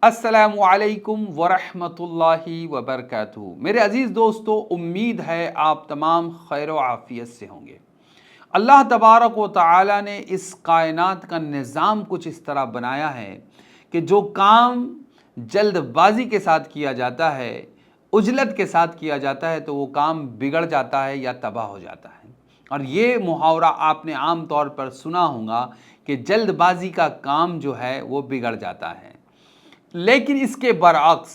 السلام علیکم ورحمۃ اللہ وبرکاتہ۔ میرے عزیز دوستو، امید ہے آپ تمام خیر و عافیت سے ہوں گے۔ اللہ تبارک و تعالی نے اس کائنات کا نظام کچھ اس طرح بنایا ہے کہ جو کام جلد بازی کے ساتھ کیا جاتا ہے، عجلت کے ساتھ کیا جاتا ہے تو وہ کام بگڑ جاتا ہے یا تباہ ہو جاتا ہے۔ اور یہ محاورہ آپ نے عام طور پر سنا ہوگا کہ جلد بازی کا کام جو ہے وہ بگڑ جاتا ہے۔ لیکن اس کے برعکس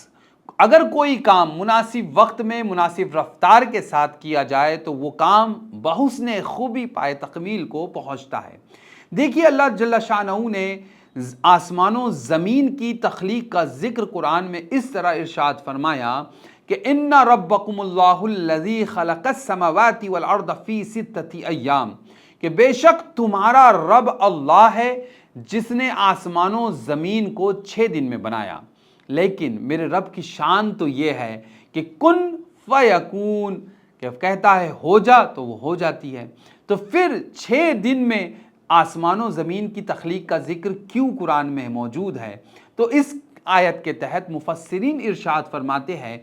اگر کوئی کام مناسب وقت میں مناسب رفتار کے ساتھ کیا جائے تو وہ کام بحسن خوبی پائے تکمیل کو پہنچتا ہے۔ دیکھیے، اللہ جل شانہ نے آسمان و زمین کی تخلیق کا ذکر قرآن میں اس طرح ارشاد فرمایا کہ ان ربکم اللہ الذی خلق السماوات والارض فی ستۃ ایام، کہ بے شک تمہارا رب اللہ ہے جس نے آسمان و زمین کو 6 دن میں بنایا۔ لیکن میرے رب کی شان تو یہ ہے کہ کن فیکون، کہ کہتا ہے ہو جا تو وہ ہو جاتی ہے۔ تو پھر 6 دن میں آسمان و زمین کی تخلیق کا ذکر کیوں قرآن میں موجود ہے؟ تو اس آیت کے تحت مفسرین ارشاد فرماتے ہیں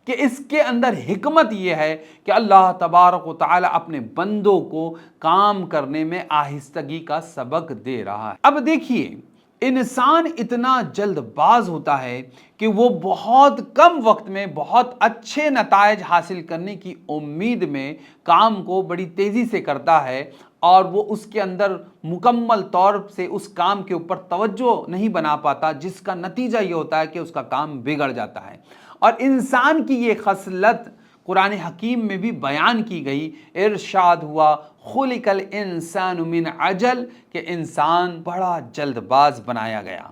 کہ اس کے اندر حکمت یہ ہے کہ اللہ تبارک و تعالی اپنے بندوں کو کام کرنے میں آہستگی کا سبق دے رہا ہے۔ اب دیکھیے، انسان اتنا جلد باز ہوتا ہے کہ وہ بہت کم وقت میں بہت اچھے نتائج حاصل کرنے کی امید میں کام کو بڑی تیزی سے کرتا ہے، اور وہ اس کے اندر مکمل طور سے اس کام کے اوپر توجہ نہیں بنا پاتا، جس کا نتیجہ یہ ہوتا ہے کہ اس کا کام بگڑ جاتا ہے۔ اور انسان کی یہ خصلت قرآن حکیم میں بھی بیان کی گئی، ارشاد ہوا خلق الانسان من عجل، کہ انسان بڑا جلد باز بنایا گیا۔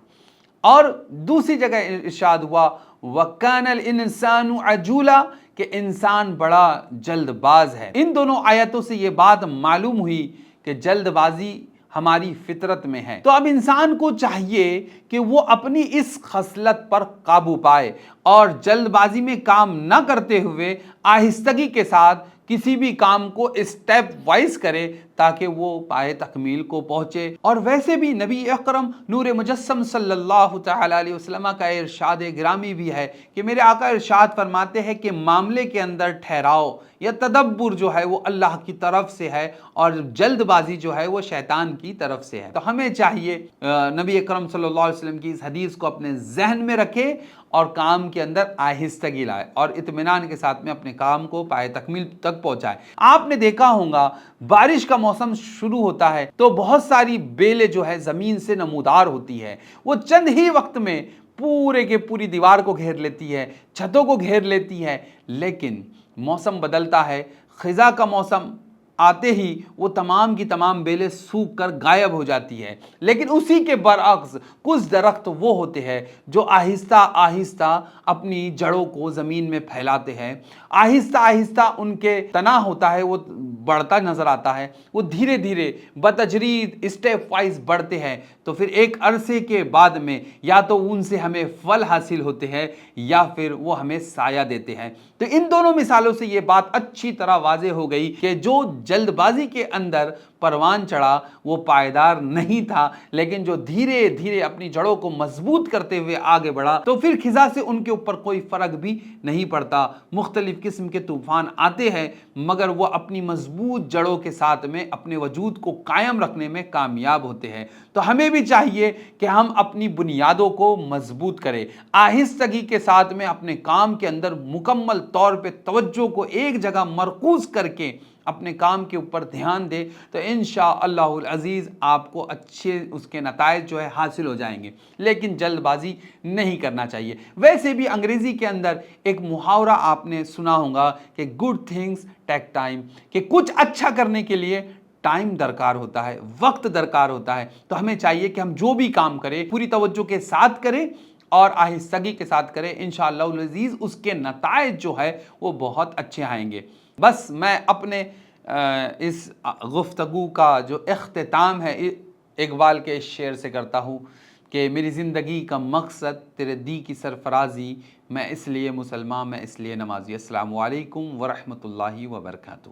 اور دوسری جگہ ارشاد ہوا وَكَانَ الْإِنسَانُ عَجُولًا، کہ انسان بڑا جلد باز ہے۔ ان دونوں آیتوں سے یہ بات معلوم ہوئی کہ جلد بازی ہماری فطرت میں ہے۔ تو اب انسان کو چاہیے کہ وہ اپنی اس خصلت پر قابو پائے اور جلد بازی میں کام نہ کرتے ہوئے آہستگی کے ساتھ کسی بھی کام کو اسٹیپ وائز کرے تاکہ وہ پائے تکمیل کو پہنچے۔ اور ویسے بھی نبی اکرم نور مجسم صلی اللہ تعالی علیہ وسلم کا ارشاد گرامی بھی ہے کہ میرے آقا ارشاد فرماتے ہیں کہ معاملے کے اندر ٹھہراؤ یا تدبر جو ہے وہ اللہ کی طرف سے ہے، اور جلد بازی جو ہے وہ شیطان کی طرف سے ہے۔ تو ہمیں چاہیے نبی اکرم صلی اللہ علیہ وسلم کی اس حدیث کو اپنے ذہن میں رکھے اور کام کے اندر آہستگی لائے اور اطمینان کے ساتھ میں اپنے کام کو پائے تکمیل تک پہنچائے۔ آپ نے دیکھا ہوگا بارش کا موسم شروع ہوتا ہے تو بہت ساری بیلیں جو ہے زمین سے نمودار ہوتی ہے، وہ چند ہی وقت میں پورے کے پوری دیوار کو گھیر لیتی ہے، چھتوں کو گھیر لیتی ہے۔ لیکن موسم بدلتا ہے، خزاں کا موسم آتے ہی وہ تمام کی تمام بیلیں سوکھ کر غائب ہو جاتی ہے۔ لیکن اسی کے برعکس کچھ درخت وہ ہوتے ہیں جو آہستہ آہستہ اپنی جڑوں کو زمین میں پھیلاتے ہیں، آہستہ آہستہ ان کے تنا ہوتا ہے وہ بڑھتا نظر آتا ہے، وہ دھیرے دھیرے بتدریج اسٹیپ وائز بڑھتے ہیں۔ تو پھر ایک عرصے کے بعد میں یا تو ان سے ہمیں پھل حاصل ہوتے ہیں یا پھر وہ ہمیں سایہ دیتے ہیں۔ تو ان دونوں مثالوں سے یہ بات اچھی طرح واضح ہو گئی کہ جو جلد بازی کے اندر پروان چڑھا وہ پائیدار نہیں تھا، لیکن جو دھیرے دھیرے اپنی جڑوں کو مضبوط کرتے ہوئے آگے بڑھا تو پھر خزاں سے ان کے اوپر کوئی فرق بھی نہیں پڑتا۔ مختلف قسم کے طوفان آتے ہیں مگر وہ اپنی مضبوط جڑوں کے ساتھ میں اپنے وجود کو قائم رکھنے میں کامیاب ہوتے ہیں۔ تو ہمیں بھی چاہیے کہ ہم اپنی بنیادوں کو مضبوط کریں، آہستگی کے ساتھ میں اپنے کام کے اندر مکمل طور پہ توجہ کو ایک جگہ مرکوز کر کے اپنے کام کے اوپر دھیان دے تو انشاءاللہ العزیز آپ کو اچھے اس کے نتائج جو ہے حاصل ہو جائیں گے۔ لیکن جلد بازی نہیں کرنا چاہیے۔ ویسے بھی انگریزی کے اندر ایک محاورہ آپ نے سنا ہوگا کہ گڈ تھنگز ٹیک ٹائم، کہ کچھ اچھا کرنے کے لیے ٹائم درکار ہوتا ہے، وقت درکار ہوتا ہے۔ تو ہمیں چاہیے کہ ہم جو بھی کام کریں پوری توجہ کے ساتھ کریں اور آہستگی کے ساتھ کریں، انشاءاللہ العزیز اس کے نتائج جو ہے وہ بہت اچھے آئیں گے۔ بس میں اپنے اس گفتگو کا جو اختتام ہے اقبال کے اس شعر سے کرتا ہوں کہ میری زندگی کا مقصد تیرے دی کی سرفرازی، میں اس لیے مسلمان، میں اس لیے نمازی۔ السلام علیکم ورحمۃ اللہ وبرکاتہ۔